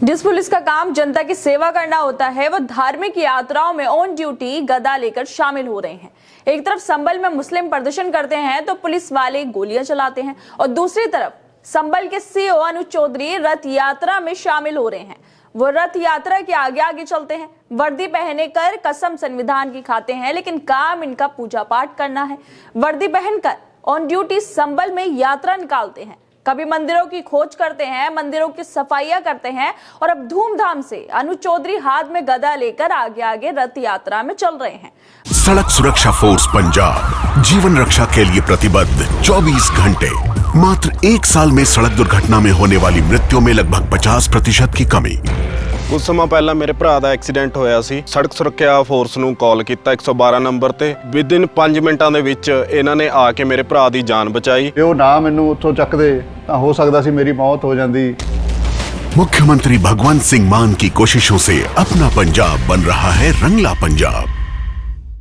जिस पुलिस का काम जनता की सेवा करना होता है, वो धार्मिक यात्राओं में ऑन ड्यूटी गदा लेकर शामिल हो रहे हैं। एक तरफ संभल में मुस्लिम प्रदर्शन करते हैं तो पुलिस वाले गोलियां चलाते हैं, और दूसरी तरफ संभल के सीओ अनुज चौधरी रथ यात्रा में शामिल हो रहे हैं। वो रथ यात्रा के आगे आगे चलते हैं, वर्दी पहने कर कसम संविधान की खाते हैं, लेकिन काम इनका पूजा पाठ करना है। वर्दी पहनकर ऑन ड्यूटी संभल में यात्रा निकालते हैं, कभी मंदिरों की खोज करते हैं, मंदिरों की सफाइयां करते हैं, और अब धूमधाम से अनुज चौधरी हाथ में गदा लेकर आगे आगे रथ यात्रा में चल रहे हैं। सड़क सुरक्षा फोर्स पंजाब जीवन रक्षा के लिए प्रतिबद्ध 24 घंटे। मात्र 1 साल में सड़क दुर्घटना में होने वाली मृत्यु में लगभग 50% की कमी। कुछ समय पहला मेरे भरा ਦਾ ਐਕਸੀਡੈਂਟ ਹੋਇਆ ਸੀ। ਸੜਕ ਸੁਰੱਖਿਆ ਫੋਰਸ ਨੂੰ ਕਾਲ ਕੀਤਾ 112 ਨੰਬਰ ਤੇ। ਵਿਦਿਨ 5 ਮਿੰਟਾਂ ਦੇ ਵਿੱਚ ਇਹਨਾਂ ਨੇ ਆ ਕੇ ਮੇਰੇ ਭਰਾ ਦੀ ਜਾਨ ਬਚਾਈ। ਜੇ ਉਹ ਨਾ ਮੈਨੂੰ ਉੱਥੋਂ ਚੱਕਦੇ ਤਾਂ ਹੋ ਸਕਦਾ ਸੀ ਮੇਰੀ ਮੌਤ ਹੋ ਜਾਂਦੀ। मुख्यमंत्री भगवंत सिंह मान की कोशिशों से अपना पंजाब बन रहा है रंगला पंजाब।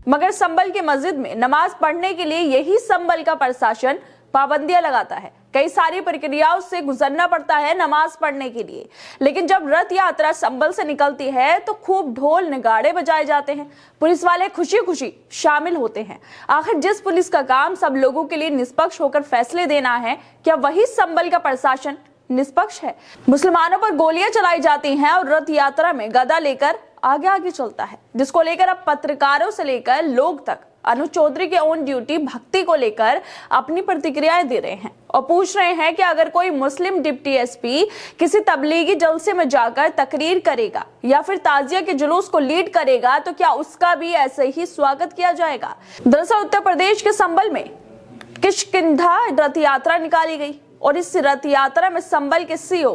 मगर संभल की मस्जिद में नमाज पढ़ने के लिए यही संभल का प्रशासन पाबंदियां लगाता है। कई सारी प्रक्रियाओं से गुजरना पड़ता है नमाज पढ़ने के लिए, लेकिन जब रथ यात्रा संभल से निकलती है तो खूब ढोल नगाड़े बजाए जाते हैं। पुलिस वाले खुशी खुशी शामिल होते हैं। आखिर जिस पुलिस का काम सब लोगों के लिए निष्पक्ष होकर फैसले देना है, क्या वही संभल का प्रशासन निष्पक्ष है? मुसलमानों पर गोलियां चलाई जाती हैं और रथ यात्रा में गदा लेकर आगे आगे चलता है, जिसको लेकर अब पत्रकारों से लेकर लोग तक अनुज चौधरी के ऑन ड्यूटी भक्ति को लेकर अपनी प्रतिक्रियाएं दे रहे हैं और पूछ रहे हैं कि अगर कोई मुस्लिम डिप्टी एसपी किसी तबलीगी जलसे में जाकर तकरीर करेगा या फिर ताजिया के जुलूस को लीड करेगा तो क्या उसका भी ऐसे ही स्वागत किया जाएगा? दरअसल उत्तर प्रदेश के संभल में किष्किंधा रथ यात्रा निकाली गई और इस रथ यात्रा में संभल के सीओ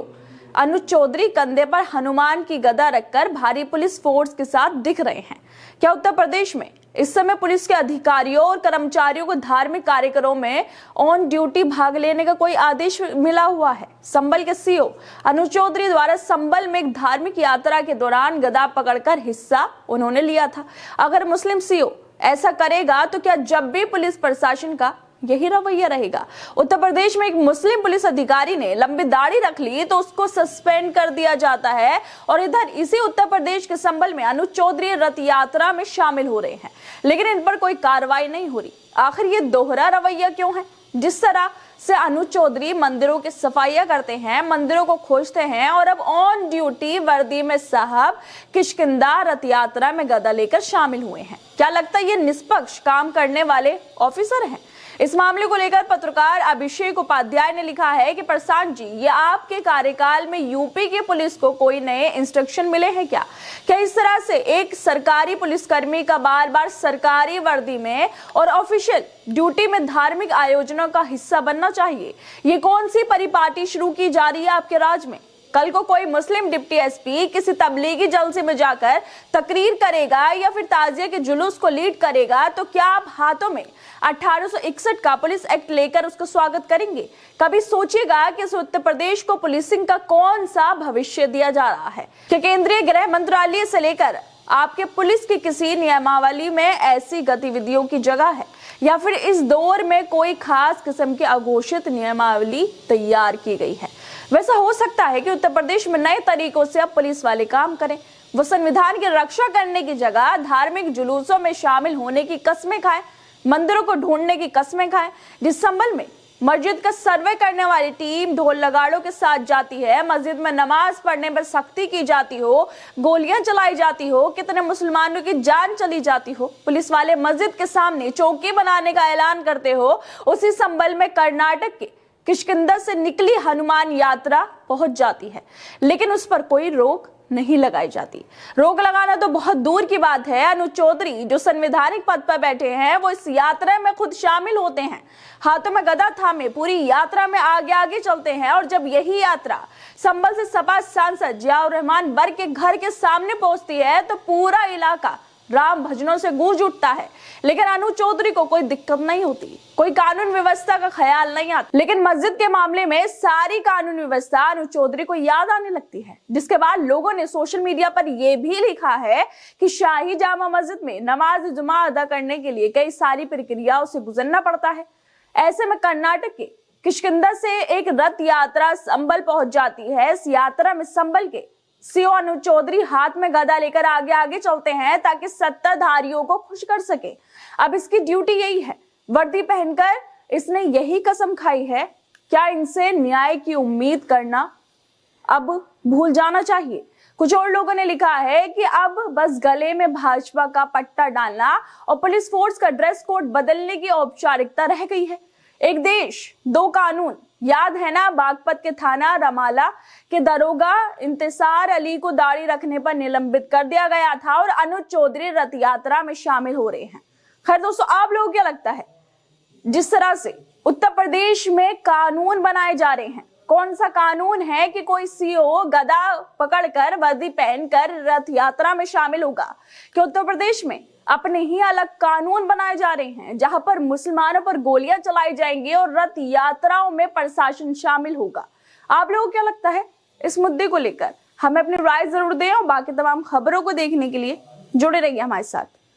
अनुज चौधरी कंधे पर हनुमान की गदा रखकर भारी पुलिस फोर्स के साथ दिख रहे हैं। क्या उत्तर प्रदेश में इस समय पुलिस के अधिकारियों और कर्मचारियों को धार्मिक कार्यक्रमों में ऑन ड्यूटी भाग लेने का कोई आदेश मिला हुआ है? संभल के सीओ अनुज चौधरी द्वारा संभल में एक धार्मिक यात्रा के दौरान गदा पकड़कर हिस्सा उन्होंने लिया था। अगर मुस्लिम सीओ ऐसा करेगा तो क्या जब भी पुलिस प्रशासन का यही रवैया रहेगा? उत्तर प्रदेश में एक मुस्लिम पुलिस अधिकारी ने लंबी दाढ़ी रख ली तो उसको सस्पेंड कर दिया जाता है, और इधर इसी उत्तर प्रदेश के संभल में अनुज चौधरी रथ यात्रा में शामिल हो रहे हैं, लेकिन इन पर कोई कार्रवाई नहीं हो रही। आखिर ये दोहरा रवैया क्यों है? जिस तरह से अनुज चौधरी मंदिरों की सफाइयां करते हैं, मंदिरों को खोजते हैं, और अब ऑन ड्यूटी वर्दी में साहब किष्किंधा रथ यात्रा में गदा लेकर शामिल हुए हैं। क्या लगता है ये निष्पक्ष काम करने वाले ऑफिसर हैं? इस मामले को लेकर पत्रकार अभिषेक उपाध्याय ने लिखा है कि प्रशांत जी, ये आपके कार्यकाल में यूपी की पुलिस को कोई नए इंस्ट्रक्शन मिले हैं क्या? क्या इस तरह से एक सरकारी पुलिसकर्मी का बार बार सरकारी वर्दी में और ऑफिशियल ड्यूटी में धार्मिक आयोजनों का हिस्सा बनना चाहिए? ये कौन सी परिपाटी शुरू की जा रही है आपके राज्य में? कल को कोई मुस्लिम डिप्टी एसपी किसी तबलीगी जलसे में जाकर तकरीर करेगा या फिर ताजिया के जुलूस को लीड करेगा तो क्या आप हाथों में 1861 का पुलिस एक्ट लेकर उसका स्वागत करेंगे? कभी सोचिएगा कि इस उत्तर प्रदेश को पुलिसिंग का कौन सा भविष्य दिया जा रहा है? कि केंद्रीय गृह मंत्रालय से लेकर आपके पुलिस की किसी नियमावली में ऐसी गतिविधियों की जगह है, या फिर इस दौर में कोई खास किस्म की अघोषित नियमावली तैयार की गई है? वैसा हो सकता है कि उत्तर प्रदेश में नए तरीकों से अब पुलिस वाले काम करें। वो संविधान की रक्षा करने की जगह धार्मिक जुलूसों में शामिल होने की कस्में खाएं, मंदिरों को ढूंढने की कस्में खाएं। जिस संभल में मस्जिद का सर्वे करने वाली टीम ढोल नगाड़ों के साथ जाती है, मस्जिद में नमाज पढ़ने पर सख्ती की जाती हो, गोलियां चलाई जाती हो, कितने मुसलमानों की जान चली जाती हो, पुलिस वाले मस्जिद के सामने चौकी बनाने का ऐलान करते हो, उसी संभल में कर्नाटक के किष्किंधा से निकली हनुमान यात्रा पहुंच जाती है, लेकिन उस पर कोई रोक नहीं लगाई जाती। रोक लगाना तो बहुत दूर की बात है। अनुज चौधरी जो संवैधानिक पद पर बैठे हैं, वो इस यात्रा में खुद शामिल होते हैं, हाथों में गदा थामे पूरी यात्रा में आगे आगे चलते हैं, और जब यही यात्रा संभल से सपा सांसद जियाउर रहमान वर्ग के घर के सामने पहुंचती है तो पूरा इलाका राम भजनों से गूंज उठता है। लेकिन अनुज चौधरी को कोई दिक्कत नहीं होती, कोई कानून व्यवस्था का ख्याल नहीं आता। लेकिन मस्जिद के मामले में सारी कानून व्यवस्था अनुज चौधरी को याद आने लगती है, जिसके बाद लोगों ने सोशल मीडिया पर यह भी लिखा है कि शाही जामा मस्जिद में नमाज जुमा अदा करने के लिए कई सारी प्रक्रियाओं से गुजरना पड़ता है। ऐसे में कर्नाटक के किष्किंधा से एक रथ यात्रा संभल पहुंच जाती है। इस यात्रा में संभल के सीओ अनुज चौधरी हाथ में गदा लेकर आगे आगे चलते हैं ताकि सत्ताधारियों को खुश कर सके। अब इसकी ड्यूटी यही है। वर्दी पहनकर इसने यही कसम खाई है। क्या इनसे न्याय की उम्मीद करना अब भूल जाना चाहिए? कुछ और लोगों ने लिखा है कि अब बस गले में भाजपा का पट्टा डालना और पुलिस फोर्स का ड्रेस कोड बदलने की औपचारिकता रह गई है। एक देश दो कानून, याद है ना बागपत के थाना रमाला के दरोगा इंतजार अली को दाढ़ी रखने पर निलंबित कर दिया गया था और अनुज चौधरी रथ यात्रा में शामिल हो रहे हैं। खैर दोस्तों, आप लोगों को क्या लगता है, जिस तरह से उत्तर प्रदेश में कानून बनाए जा रहे हैं, कौन सा कानून है कि कोई सीओ गदा पकड़कर वर्दी पहनकर रथ यात्रा में शामिल होगा? कि उत्तर प्रदेश में अपने ही अलग कानून बनाए जा रहे हैं जहां पर मुसलमानों पर गोलियां चलाई जाएंगी और रथ यात्राओं में प्रशासन शामिल होगा। आप लोगों को क्या लगता है इस मुद्दे को लेकर? हमें अपनी राय जरूर दें और बाकी तमाम खबरों को देखने के लिए जुड़े रहिए हमारे साथ।